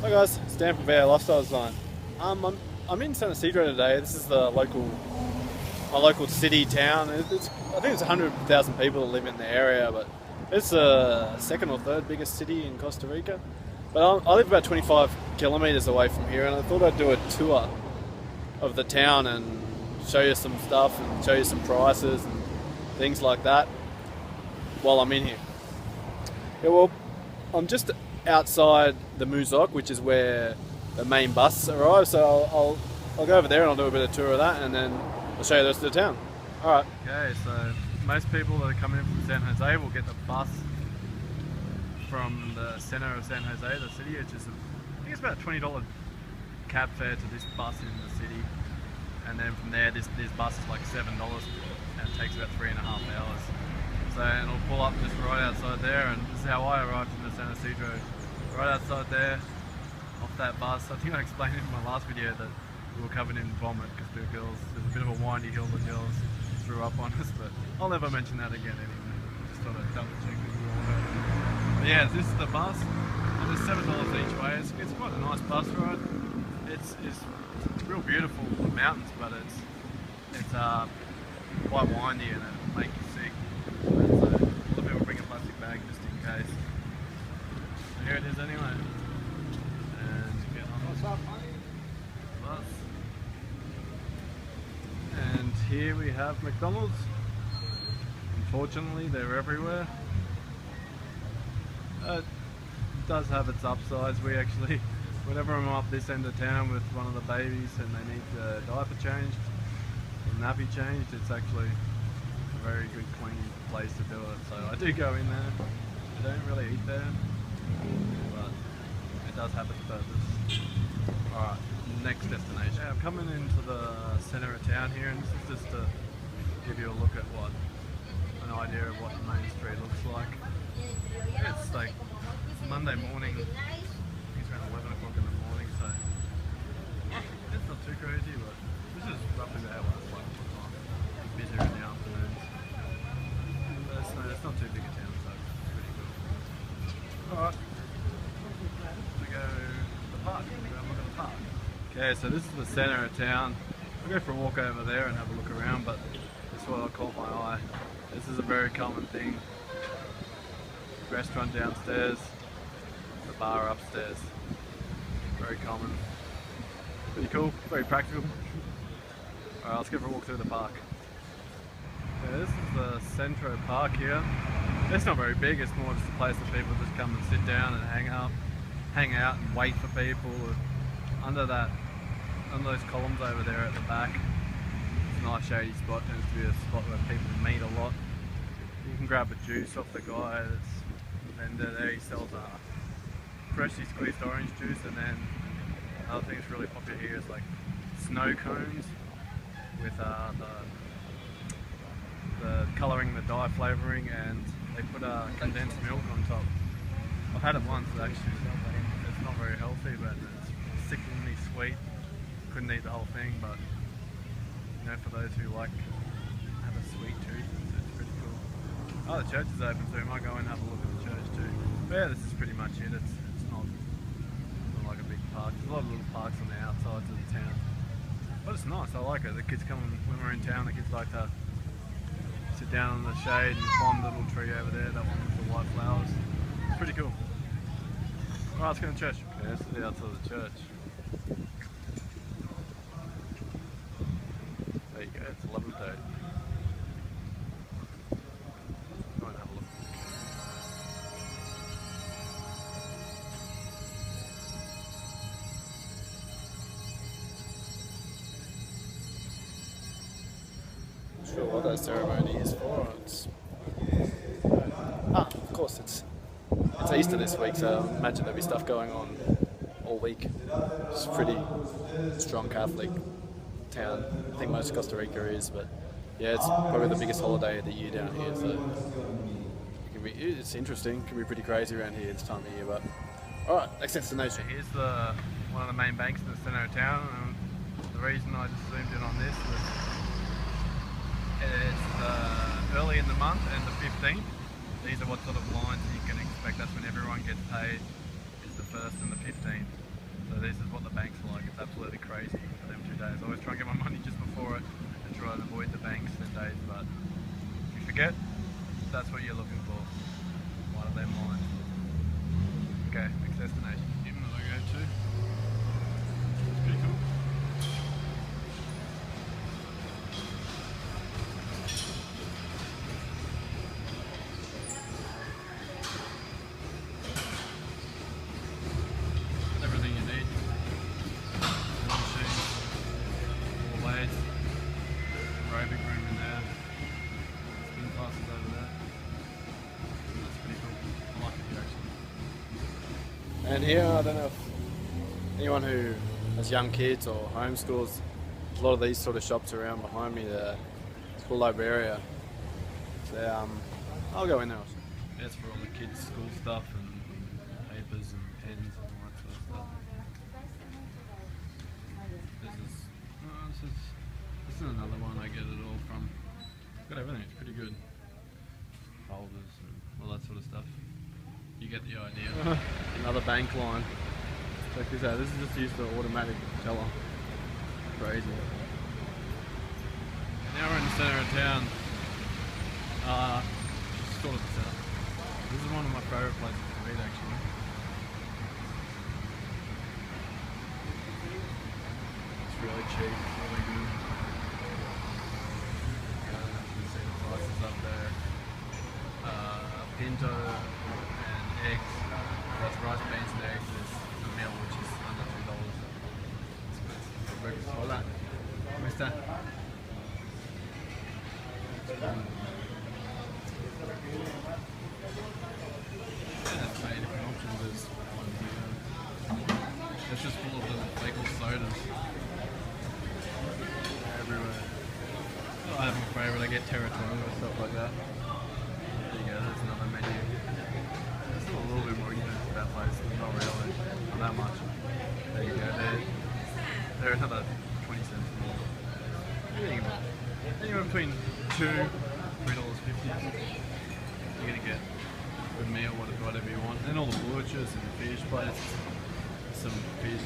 Hi guys, it's Dan from VA Lifestyle Design. I'm in San Ysidro today. This is my local city town. I think it's 100,000 people that live in the area, but it's the second or third biggest city in Costa Rica. But I live about 25 kilometers away from here, and I thought I'd do a tour of the town and show you some stuff and show you some prices and things like that while I'm in here. Yeah, well, I'm just outside the Muzok, which is where the main bus arrives. So I'll go over there and I'll do a bit of tour of that, and then I'll show you the rest of the town. All right. Okay, so most people that are coming in from San Jose will get the bus from the center of San Jose, the city, which is I think it's about $20 cab fare to this bus in the city, and then from there this bus is like $7 and it takes about 3.5 hours. So, and it'll pull up just right outside there, and this is how I arrived in the San Ysidro. Right outside there, off that bus. I think I explained in my last video that we were covered in vomit because there's a bit of a windy hill the girls threw up on us, but I'll never mention that again anyway. Just thought I'd double check with you all that. But yeah, this is the bus, and it's $7 each way. It's quite a nice bus ride. It's real beautiful mountains, but it's quite windy and it'll make you sick. So a lot of people bring a plastic bag just in case. So here it is anyway. And you get on the bus. And here we have McDonald's. Unfortunately, they're everywhere. It does have its upsides. We actually, whenever I'm up this end of town with one of the babies and they need the diaper changed, the nappy changed, it's actually a very good clean place to do it. So I do go in there. I don't really eat there, but it does have its purpose. Alright, next destination. Yeah, I'm coming into the centre of town here, and this is just to give you a look at an idea of what the main street looks like. It's like Monday morning, it's around 11 o'clock in the morning, so it's not too crazy, but this is roughly about what it's like all the time. It's busier in the afternoons. But it's not too big a town, so it's pretty good. Alright, we go to the park. We're going to look at the park. Okay, so this is the centre of town. I'll go for a walk over there and have a look around, but this is what caught my eye. This is a very common thing. Restaurant downstairs, the bar upstairs. Very common. Pretty cool, very practical. Alright, let's go for a walk through the park. Yeah, this is the Centro Park here. It's not very big, it's more just a place for people to just come and sit down and hang out and wait for people. Under those columns over there at the back, it's a nice shady spot, tends to be a spot where people meet a lot. You can grab a juice off the guy that's vendor there. He sells freshly squeezed orange juice, and then another thing that's really popular here is like snow cones with the colouring, the dye flavouring, and they put condensed milk on top. I've had it once, actually. It's not very healthy, but it's sickeningly sweet. Couldn't eat the whole thing, but you know, for those who have a sweet tooth, it's pretty cool. Oh, the church is open, so we might go and have a look at the church too. But yeah, this is pretty much it. It's not like a big park. There's a lot of little parks on the outsides of the town. But it's nice, I like it. The kids come, when we're in town, the kids like to sit down in the shade and climb the little tree over there, that one with the white flowers. It's pretty cool. Alright, let's go to church. Okay, this is the outside of the church. There you go, it's 11:30. Go and have a look. Not sure what that ceremony is for. Of course, it's Easter this week, so I imagine there'll be stuff going on all week. It's a pretty strong Catholic town. I think most of Costa Rica is, but yeah, it's probably the biggest holiday of the year down here, so it's interesting. It can be pretty crazy around here this time of year, but alright, next destination. Here's one of the main banks in the centre of town, and the reason I just zoomed in on this was it's early in the month and the 15th. These are what sort of lines you can expect. That's when everyone gets paid, is the 1st and the 15th. So this is what the bank's like. It's absolutely crazy for them 2 days. I always try and get my money just before it and try and avoid the banks 10 days, but if you forget, that's what you're looking for. One of them lines. Okay, next destination. Gym that I go to. It's pretty cool. Got everything you need. All machines, all weights, aerobic room in there. Spin classes over there. That's pretty cool. I like it here actually. And here, I don't know if anyone who has young kids or homeschools, a lot of these sort of shops around behind me, the school library. So, I'll go in there. That's for all the kids' school stuff and papers and pens and all that sort of stuff. This is another one I get it all from. It's got everything, it's pretty good. Folders and all that sort of stuff. You get the idea. Another bank line. Check this out. This is just used for automatic teller. Crazy. Now we're in the centre of town. Sort of the centre. This is one of my favourite places to eat actually. It's really cheap, really good. You can see the prices up there. Pinto and eggs. That's rice, beans and eggs. There's a meal which is under $2. It's expensive for breakfast. Hola. ¿Cómo está? Yeah, that's many different options. There's one here. It's just full of the bagel sodas. Everywhere. I have my favourite. I get Terratonga and stuff like that. There you go. There's another menu. It's still a little bit more expensive that place. Not really. Not that much. There you go. They're another 20 cents more. Anywhere between $2 $3.50. You're gonna get a good meal, whatever you want. And all the butchers and fish places. Some fish,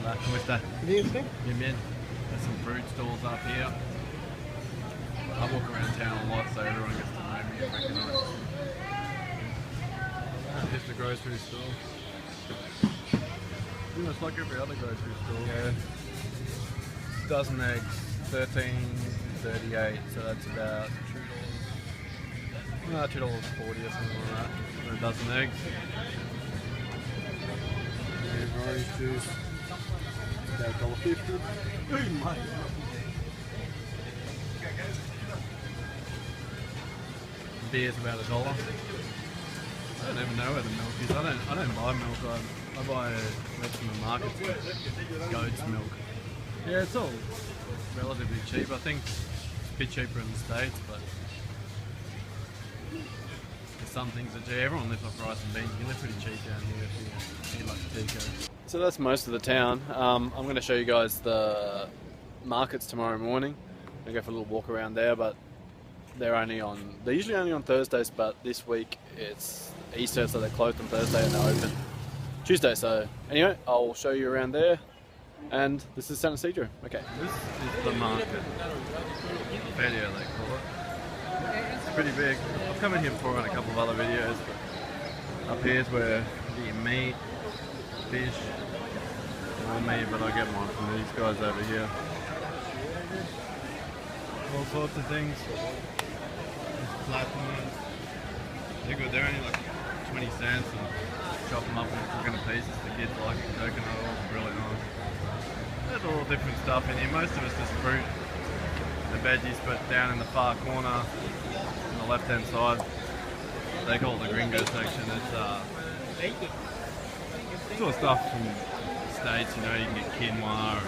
¿cómo está? Bien, bien. There's some fruit stalls up here. I walk around town a lot, so everyone gets to know me and recognise. Here's the grocery store. Pretty much like every other grocery store. Yeah. Dozen eggs, $13.38, so that's about $2.40 or something like that for a dozen eggs. And orange juice, about $1.50. Beer's about $1. I don't even know where the milk is. I don't buy milk. I buy milk from the market. Goat's milk. Yeah, it's all relatively cheap. I think it's a bit cheaper in the States, but there's some things that everyone lives off rice and beans. You live pretty cheap down here if you eat like a Tico. So that's most of the town. I'm going to show you guys the markets tomorrow morning. I'm going to go for a little walk around there, but they're usually only on Thursdays, but this week it's Easter, so they're closed on Thursday and they're open Tuesday. So anyway, I'll show you around there. And this is San Ysidro. Okay. This is the market. Patio, they call it. It's pretty big. I've come in here before on a couple of other videos, but up here is where you get meat, fish, all meat, but I get mine from these guys over here. All sorts of things. Flatteners. They're good. They're only like 20 cents and chop them up and cook into pieces. The kids like it. Coconut oil is really nice. There's all different stuff in here. Most of it's just fruit and veggies, but down in the far corner on the left hand side, they call it the gringo section. It's sort of stuff from the States, you know, you can get quinoa, or,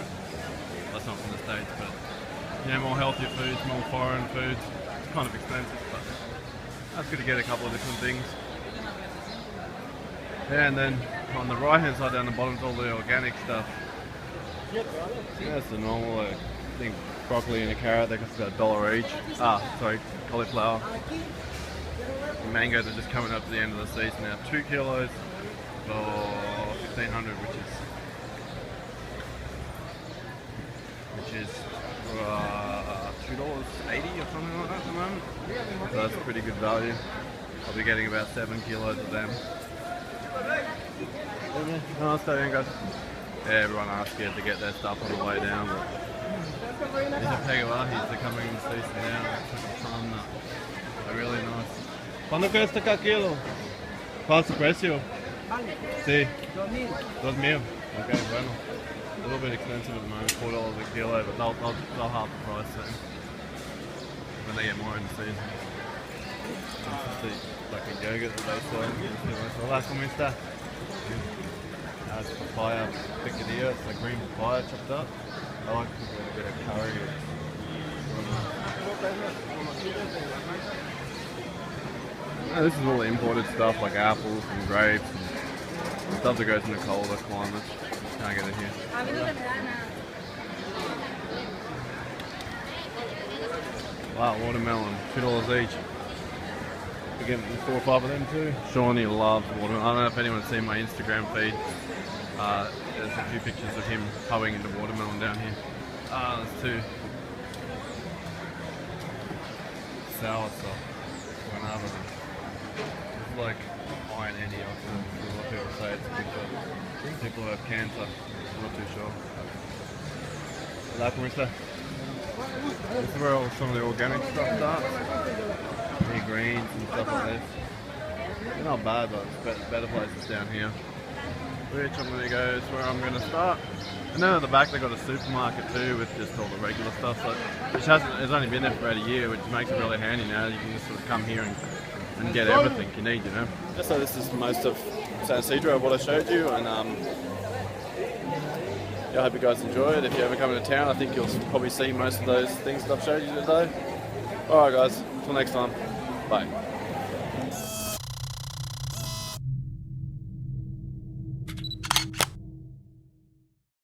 that's not from the States, but you know, more healthier foods, more foreign foods. It's kind of expensive, but that's good to get a couple of different things. Yeah, and then on the right hand side down the bottom is all the organic stuff. Yeah, that's the normal, I think broccoli and a carrot, they cost about $1 each. Cauliflower. The mangoes are just coming up to the end of the season now. 2 kilos for 1500, which is $2.80 or something like that at the moment. So that's pretty good value. I'll be getting about 7 kilos of them. Nice day, guys. Yeah, everyone are scared to get their stuff on the way down, but these are Peguahis, they're coming in season now. They're really nice. ¿Cuánto cuesta cada kilo? ¿Cuál es su precio? Sí. 2,000. Okay, bueno. A little bit expensive at the moment, $4 a kilo, but they'll half the price soon when they get more in the season. Like a yogurt that they sell. Hola, ¿cómo está? It's papaya picadillo, it's like green papaya chopped up. I like to put a bit of curry. This is all the imported stuff like apples and grapes and stuff that goes in the colder climates. Can't get it here. Wow, watermelon, $2 each. We're getting 4 or 5 of them too. Shawnee loves watermelon. I don't know if anyone's seen my Instagram feed. There's a few pictures of him hoeing into watermelon down here. There's 2. Sour stuff. Another one. It's like iron antioxidant. A lot of people say it's good for people who have cancer. I'm not too sure. Hola, ¿cómo está? This is where some of the organic stuff starts. Any greens and stuff like this. They're not bad, but it's better places down here. Which I'm going to go is where I'm going to start. And then at the back they've got a supermarket too with just all the regular stuff. So, which has only been there for about a year, which makes it really handy now. You can just sort of come here and get everything you need, you know. So this is most of San Ysidro of what I showed you, and yeah, I hope you guys enjoy it. If you ever come into town, I think you'll probably see most of those things that I've showed you today. Alright guys, until next time, bye.